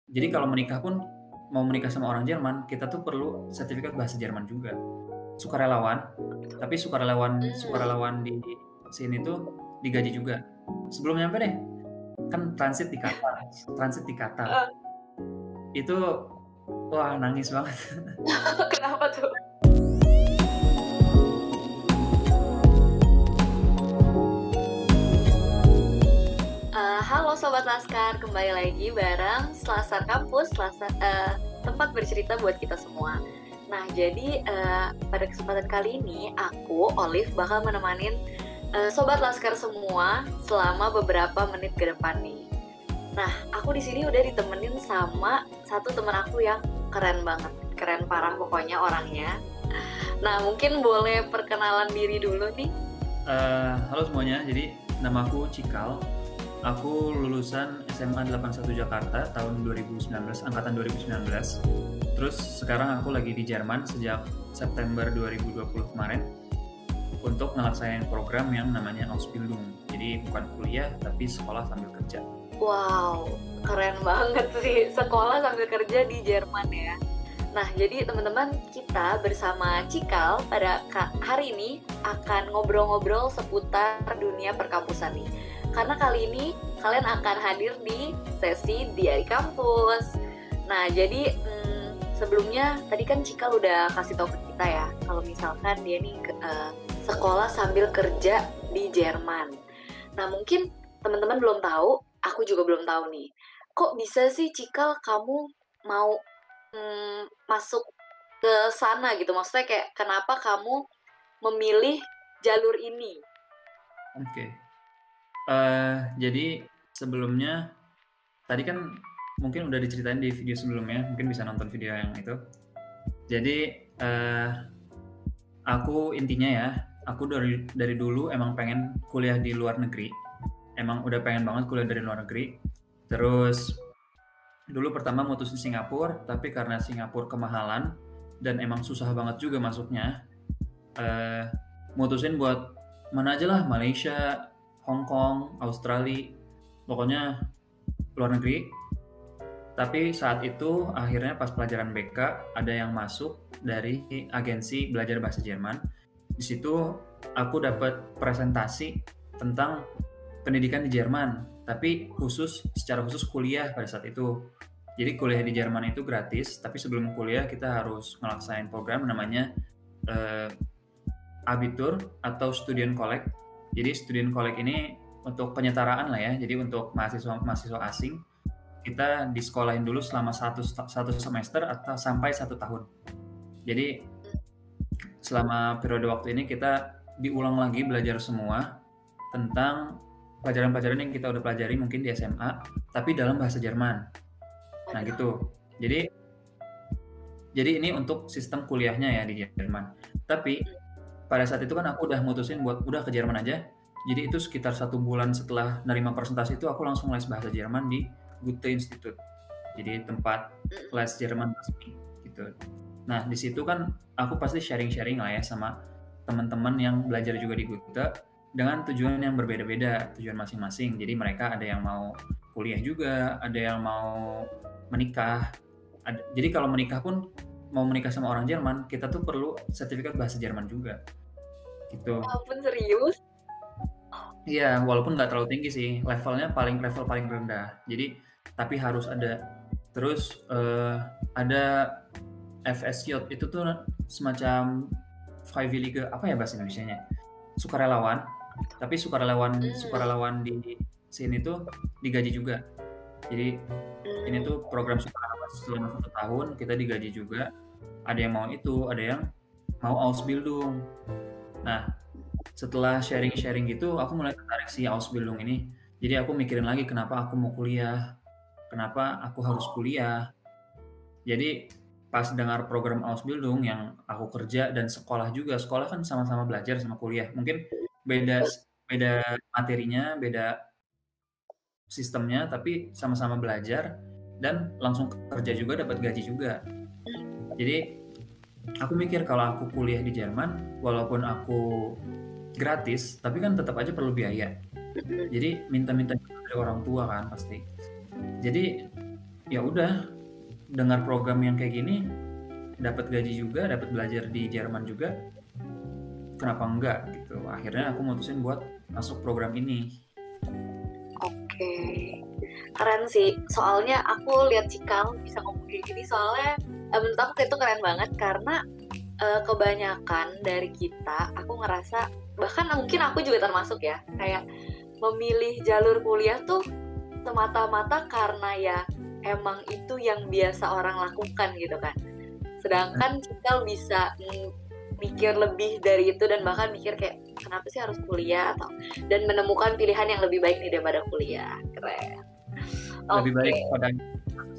Jadi kalau menikah pun mau menikah sama orang Jerman, kita tuh perlu sertifikat bahasa Jerman juga. Sukarelawan, tapi Mmm, sukarelawan di sini tuh digaji juga. Sebelum nyampe deh, kan transit di Qatar. heeh. Itu wah nangis banget. Kenapa tuh? Halo Sobat Laskar, kembali lagi bareng Selasar Kampus, tempat bercerita buat kita semua. Nah, jadi pada kesempatan kali ini aku, Olive, bakal menemani Sobat Laskar semua selama beberapa menit ke depan nih. Nah, aku di sini udah ditemenin sama satu teman aku yang keren banget, keren parah pokoknya orangnya. Nah, mungkin boleh perkenalan diri dulu nih. Halo semuanya, jadi namaku Cikal. Aku lulusan SMA 81 Jakarta tahun 2019, angkatan 2019. Terus sekarang aku lagi di Jerman sejak September 2020 kemarin untuk ngelaksanain program yang namanya Ausbildung. Jadi bukan kuliah tapi sekolah sambil kerja. Wow, keren banget sih, sekolah sambil kerja di Jerman ya. Nah, jadi teman-teman, kita bersama Cikal pada hari ini akan ngobrol-ngobrol seputar dunia perkampusan nih. Karena kali ini kalian akan hadir di sesi Diari Kampus. Nah, jadi sebelumnya tadi kan Cikal udah kasih tahu ke kita ya, kalau misalkan dia nih sekolah sambil kerja di Jerman. Nah, mungkin teman-teman belum tahu, aku juga belum tahu nih. Kok bisa sih Cikal kamu mau masuk ke sana gitu? Maksudnya kayak kenapa kamu memilih jalur ini? Oke. Jadi sebelumnya tadi kan mungkin udah diceritain di video sebelumnya, mungkin bisa nonton video yang itu. Jadi aku intinya ya, aku dari dulu emang pengen kuliah di luar negeri. Emang udah pengen banget kuliah dari luar negeri. Terus dulu pertama mutusin Singapura, tapi karena Singapura kemahalan dan emang susah banget juga masuknya, mutusin buat mana aja lah, Malaysia, Hong Kong, Australia, pokoknya luar negeri. Tapi saat itu akhirnya pas pelajaran BK ada yang masuk dari agensi belajar bahasa Jerman. Di situ aku dapat presentasi tentang pendidikan di Jerman, tapi secara khusus kuliah pada saat itu. Jadi kuliah di Jerman itu gratis, tapi sebelum kuliah kita harus ngelaksanain program namanya eh, Abitur atau Student Collect. Jadi Student Collect ini untuk penyetaraan lah ya. Jadi untuk mahasiswa asing kita disekolahin dulu selama satu semester atau sampai 1 tahun. Jadi selama periode waktu ini kita diulang lagi belajar semua tentang pelajaran-pelajaran yang kita udah pelajari mungkin di SMA, tapi dalam bahasa Jerman. Nah Waduh. gitu. Jadi ini untuk sistem kuliahnya ya di Jerman. Tapi pada saat itu kan aku udah mutusin buat udah ke Jerman aja. Jadi itu sekitar 1 bulan setelah nerima presentasi itu aku langsung les bahasa Jerman di Goethe Institut. Jadi tempat les Jerman resmi gitu. Nah di situ kan aku pasti sharing-sharing lah ya sama teman-teman yang belajar juga di Goethe dengan tujuan yang berbeda-beda, tujuan masing-masing. Jadi mereka ada yang mau kuliah juga, ada yang mau menikah. Jadi kalau menikah pun mau menikah sama orang Jerman, kita tuh perlu sertifikat bahasa Jerman juga gitu. Walaupun serius. Iya, walaupun nggak terlalu tinggi sih, level paling rendah. Jadi tapi harus ada. Terus ada FSJ itu tuh semacam Freiwillige apa ya bahasa Indonesianya? Sukarelawan. Tapi Hmm, sukarelawan di sini tuh digaji juga. Jadi ini hmm, tuh program sukarelawan selama 1 tahun kita digaji juga. Ada yang mau itu, ada yang mau Ausbildung. Nah, setelah sharing-sharing gitu, aku mulai tertarik sih Ausbildung ini. Jadi aku mikirin lagi kenapa aku mau kuliah, kenapa aku harus kuliah. Jadi pas dengar program Ausbildung yang aku kerja dan sekolah juga, sekolah kan sama-sama belajar sama kuliah. Mungkin beda beda materinya, beda sistemnya, tapi sama-sama belajar dan langsung kerja juga dapat gaji juga. Jadi aku mikir kalau aku kuliah di Jerman, walaupun aku gratis, tapi kan tetap aja perlu biaya. hmm. Jadi minta-minta dari orang tua kan pasti. Jadi ya udah dengar program yang kayak gini, dapat gaji juga, dapat belajar di Jerman juga, kenapa enggak gitu. Akhirnya aku mutusin buat masuk program ini. Oke, keren sih. Soalnya aku lihat Cikal bisa ngomong kayak gini soalnya menurut aku itu keren banget karena kebanyakan dari kita, aku ngerasa bahkan mungkin aku juga termasuk ya, kayak memilih jalur kuliah tuh semata-mata karena ya emang itu yang biasa orang lakukan gitu kan. Sedangkan Cikal bisa mikir lebih dari itu dan bahkan mikir kayak kenapa sih harus kuliah atau dan menemukan pilihan yang lebih baik nih daripada kuliah. Keren. Lebih Oke. baik pada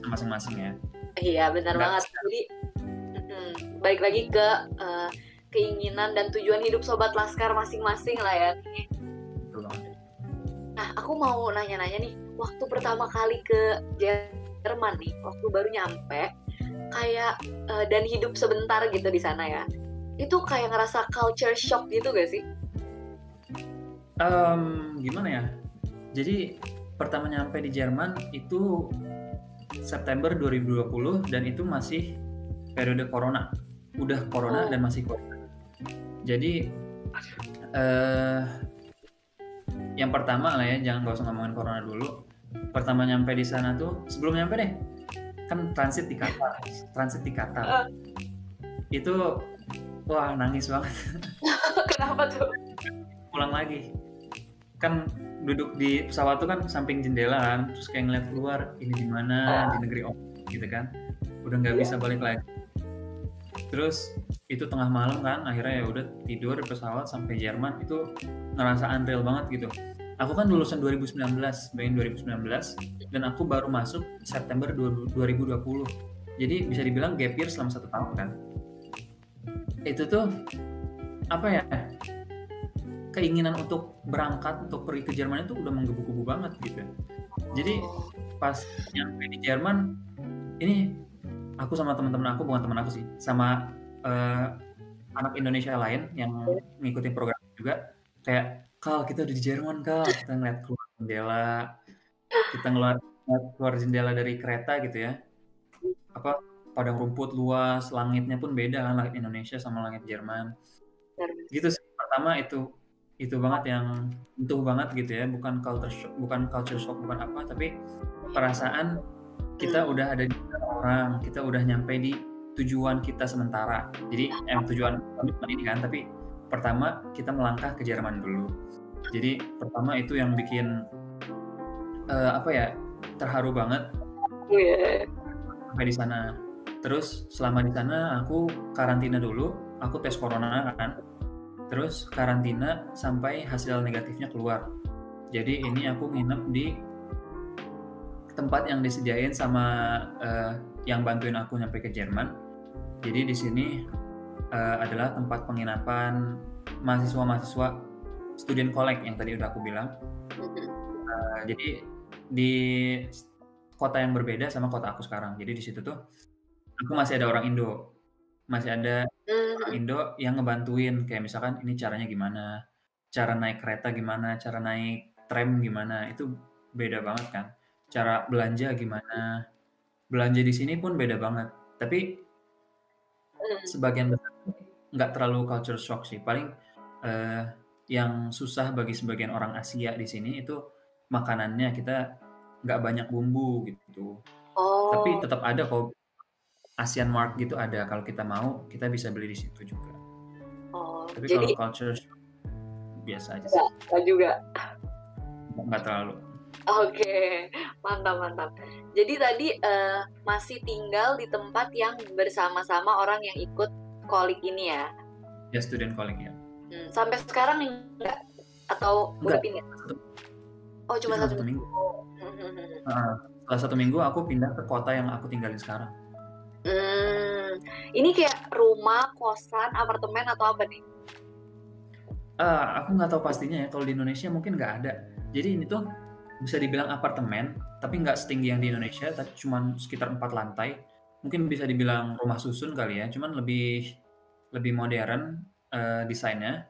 masing-masing ya. Iya benar Nggak banget. Jadi balik lagi ke keinginan dan tujuan hidup sobat laskar masing-masing lah ya. betul banget. Nah aku mau nanya-nanya nih, waktu pertama kali ke Jerman nih, waktu baru nyampe, kayak dan hidup sebentar gitu di sana ya, itu kayak ngerasa culture shock gitu gak sih? Gimana ya? Jadi pertama nyampe di Jerman itu September 2020 dan itu masih periode corona. Udah corona dan masih corona. Jadi yang pertama lah ya, jangan gak usah ngomongin corona dulu. Pertama nyampe di sana tuh, sebelum nyampe deh, kan transit di Qatar. Itu wah nangis banget. Kenapa tuh? Pulang lagi. Kan duduk di pesawat tuh kan samping jendela kan, terus kayak ngeliat keluar, ini di mana di negeri orang gitu kan. Udah nggak bisa balik lagi. Terus itu tengah malam kan, akhirnya ya udah tidur di pesawat sampai Jerman, itu ngerasa unreal banget gitu. Aku kan lulusan 2019, bayangin 2019, dan aku baru masuk September 2020. Jadi bisa dibilang gap year selama 1 tahun kan. Itu tuh apa ya, keinginan untuk berangkat untuk pergi ke Jerman itu udah menggebu-gebu banget gitu. Jadi pas nyampe di Jerman ini, aku sama teman-teman aku, bukan teman aku sih, sama anak Indonesia lain yang ngikutin program juga, kayak Kal kita udah di Jerman Kal, kita ngeliat keluar jendela, kita ngeliat keluar jendela dari kereta gitu ya, apa padang rumput luas, langitnya pun beda kan, langit Indonesia sama langit Jerman. Gitu sih pertama, itu banget yang sentuh banget gitu ya, bukan culture shock, bukan apa, tapi perasaan kita udah ada di orang, kita udah nyampe di tujuan kita sementara. Jadi tujuan bukan ini kan, tapi pertama kita melangkah ke Jerman dulu. Jadi pertama itu yang bikin apa ya, terharu banget sampai di sana. Terus selama di sana aku karantina dulu, aku tes corona kan. Terus karantina sampai hasil negatifnya keluar. Jadi ini aku nginep di tempat yang disediain sama yang bantuin aku nyampe ke Jerman. Jadi di sini adalah tempat penginapan mahasiswa-mahasiswa student collect yang tadi udah aku bilang. Jadi di kota yang berbeda sama kota aku sekarang. Jadi di situ tuh aku masih ada orang Indo, yang ngebantuin, kayak misalkan ini caranya gimana, cara naik kereta gimana, cara naik tram gimana, itu beda banget kan. Cara belanja gimana, belanja di sini pun beda banget. Tapi sebagian besar nggak terlalu culture shock sih. Paling yang susah bagi sebagian orang Asia di sini itu makanannya, kita nggak banyak bumbu gitu. Tapi tetap ada kok, Asian Mart gitu ada. Kalau kita mau, kita bisa beli di situ juga. Tapi jadi, kalau culture shock biasa aja sih. Enggak juga. Nggak terlalu. Oke, mantap. Jadi tadi masih tinggal di tempat yang bersama-sama orang yang ikut kolik ini ya? Ya, student kolik ya. Sampai sekarang enggak? Atau udah pindah? Oh, cuma 1 minggu. Setelah 1 minggu aku pindah ke kota yang aku tinggalin sekarang. Ini kayak rumah, kosan, apartemen atau apa nih? Aku nggak tahu pastinya ya. Kalau di Indonesia mungkin nggak ada. Jadi ini tuh bisa dibilang apartemen, tapi nggak setinggi yang di Indonesia, tapi cuma sekitar 4 lantai. Mungkin bisa dibilang rumah susun kali ya, cuman lebih modern desainnya.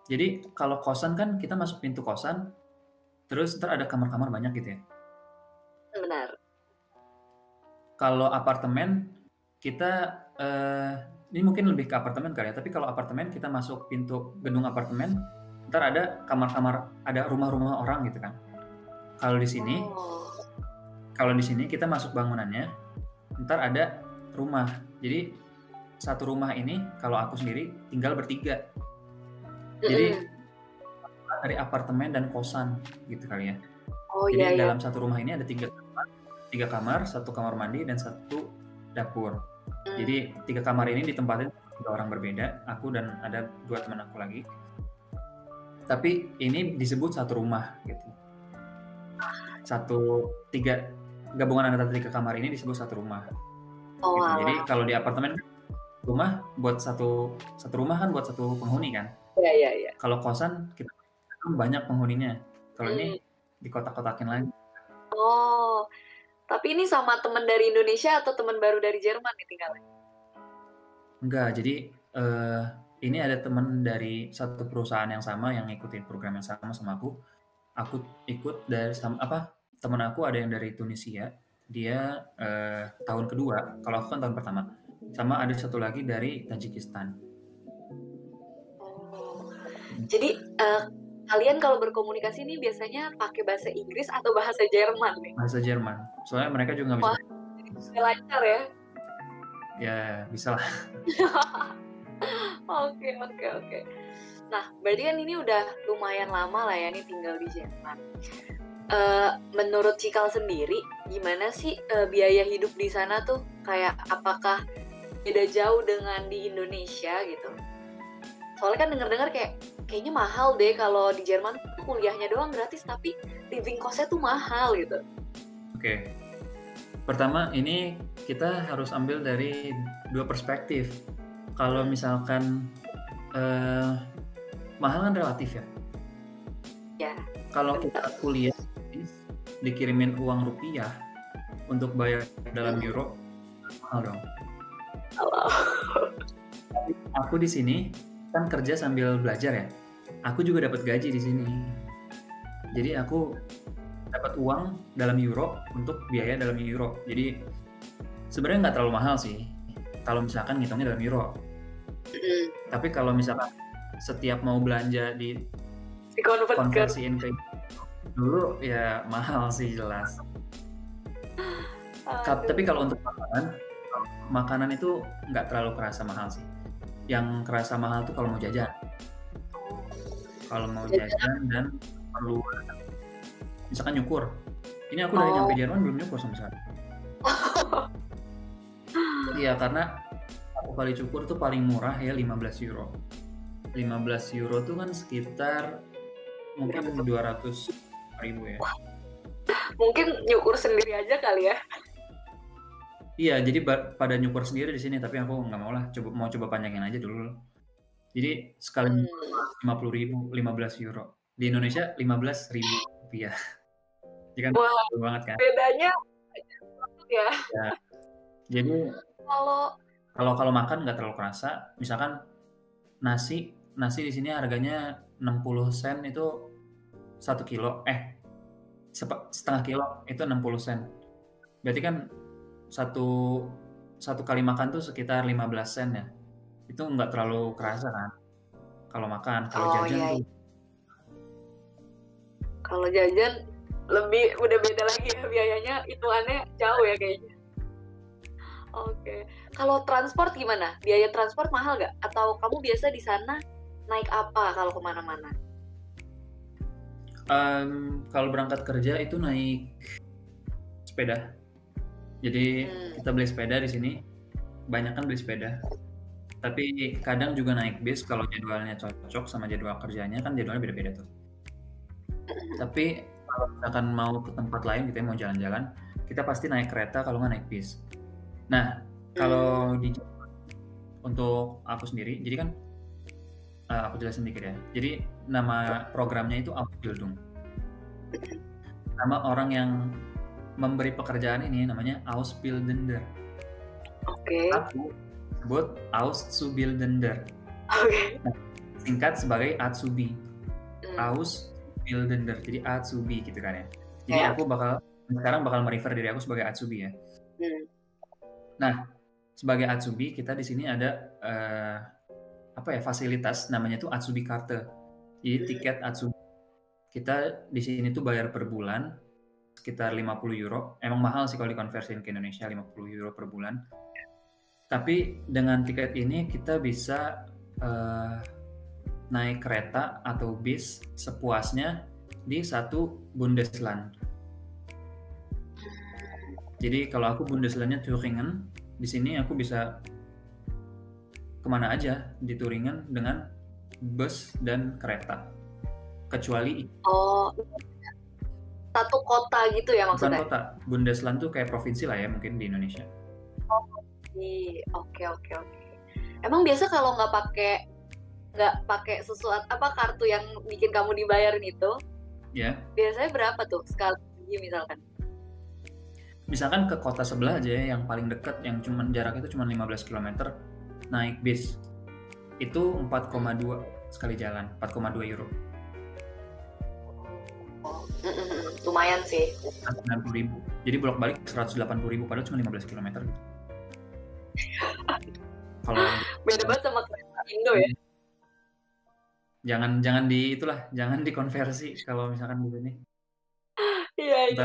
Jadi kalau kosan kan kita masuk pintu kosan, terus ntar ada kamar-kamar banyak gitu ya. Benar. Kalau apartemen kita ini mungkin lebih ke apartemen kali ya. Tapi kalau apartemen kita masuk pintu gedung apartemen, ntar ada kamar-kamar, ada rumah-rumah orang gitu kan. Kalau di sini, kita masuk bangunannya, ntar ada rumah. Jadi satu rumah ini kalau aku sendiri tinggal bertiga. Jadi dari apartemen dan kosan gitu kali ya. Jadi dalam satu rumah ini ada tiga kamar, satu kamar mandi dan satu dapur. Jadi 3 kamar ini ditempatin 3 orang berbeda, aku dan ada 2 teman aku lagi. Tapi ini disebut satu rumah gitu. Gabungan antara 3 kamar ini disebut satu rumah. Gitu. Jadi kalau di apartemen rumah buat satu rumah kan buat satu penghuni kan. Iya. Kalau kosan kita banyak penghuninya. Kalau ini dikotak-kotakin lagi. Oh. Tapi ini sama teman dari Indonesia atau teman baru dari Jerman nih tinggalnya? Enggak, jadi ini ada teman dari satu perusahaan yang sama yang ngikutin program yang sama aku. Aku ikut dari teman aku ada yang dari Tunisia, dia tahun kedua, kalau aku kan tahun pertama. Sama ada satu lagi dari Tajikistan. Jadi kalian kalau berkomunikasi ini biasanya pakai bahasa Inggris atau bahasa Jerman nih? Bahasa Jerman. Soalnya mereka juga nggak bisa. Bisa lancar ya? Ya, bisa lah. Oke. Nah, berarti kan ini udah lumayan lama lah ya nih tinggal di Jerman. Menurut Cikal sendiri, gimana sih biaya hidup di sana tuh? Kayak apakah beda jauh dengan di Indonesia gitu? Soalnya kan dengar-dengar kayaknya mahal deh kalau di Jerman kuliahnya doang gratis tapi living cost-nya tuh mahal gitu. Oke. Pertama ini kita harus ambil dari 2 perspektif. Kalau misalkan mahal kan relatif ya. Ya. Kalau kita kuliah dikirimin uang rupiah untuk bayar dalam euro mahal dong. Aku di sini kan kerja sambil belajar ya. Aku juga dapat gaji di sini. Jadi aku dapat uang dalam euro untuk biaya dalam euro. Jadi sebenarnya nggak terlalu mahal sih kalau misalkan ngitungnya dalam euro. Tapi kalau misalkan setiap mau belanja dikonversiin ke dulu ya mahal sih jelas. Tapi kalau untuk makanan itu nggak terlalu kerasa mahal sih. Yang kerasa mahal tuh kalau mau jajan. Kalau mau jajan dan perlu misalkan nyukur. Ini aku dari nyampe Jerman belum nyukur sama sekali. Iya, karena aku kali cukur tuh paling murah ya 15 euro. 15 euro tuh kan sekitar mungkin 200.000 ya. Mungkin nyukur sendiri aja kali ya. Iya, jadi pada nyukur sendiri di sini, tapi aku nggak mau lah, mau coba panjangin aja dulu. Jadi sekali 50.000, 15 euro. Di Indonesia 15.000 rupiah. Jadi kan jauh banget kan. Bedanya ya. Jadi kalau makan nggak terlalu kerasa. Misalkan nasi di sini harganya 60 sen itu 1 kilo. Setengah kilo itu 60 sen. Berarti kan satu kali makan tuh sekitar 15 sen ya. Itu nggak terlalu kerasa kan kalau makan. Kalau jajan tuh kalau jajan lebih udah beda lagi ya biayanya, hitungannya jauh ya kayaknya. Oke. Kalau transport gimana? Biaya transport mahal nggak? Atau kamu biasa di sana naik apa kalau kemana-mana? Kalau berangkat kerja itu naik sepeda. Jadi kita beli sepeda di sini, banyak kan beli sepeda. Tapi kadang juga naik bis kalau jadwalnya cocok sama jadwal kerjanya, kan jadwalnya beda-beda tuh. Tapi kalau misalkan mau ke tempat lain gitu ya, mau jalan-jalan, kita pasti naik kereta kalau nggak naik bis. Nah, kalau di untuk aku sendiri, jadi kan aku jelasin dikit ya. Jadi nama programnya itu Ausbildung. Nama orang yang memberi pekerjaan ini namanya Ausbildender. Oke. Aku sebut Auszubildender. Oke. Nah, singkat sebagai Azubi. Ausbildender. Jadi Azubi gitu kan ya. Jadi aku sekarang bakal merefer diri aku sebagai Azubi ya. Nah, sebagai Atsubi kita di sini ada fasilitas namanya tuh Atsubi Karte. Jadi tiket Atsubi kita di sini tuh bayar per bulan sekitar 50 euro. Emang mahal sih kalau dikonversiin ke Indonesia, 50 euro per bulan. Tapi dengan tiket ini kita bisa naik kereta atau bis sepuasnya di satu Bundesland. Jadi kalau aku Bundeslandnya Thüringen, di sini aku bisa kemana aja di Thüringen dengan bus dan kereta. Kecuali Oh, satu kota gitu ya bukan maksudnya? kota. Bundesland tuh kayak provinsi lah ya mungkin di Indonesia. Oke. Emang biasa kalau nggak pakai sesuatu kartu yang bikin kamu dibayarin itu, Ya, biasanya berapa tuh sekali pergi misalkan? misalkan ke kota sebelah aja ya, yang paling dekat yang jarak itu cuma 15 km naik bis. Itu 4,2 sekali jalan, 4,2 euro. Lumayan sih. 90.000. Jadi bolak-balik 180.000 padahal cuma 15 km gitu. Kalau Beda banget sama kereta Indo ya. jangan dikonversi kalau misalkan di sini. Iya.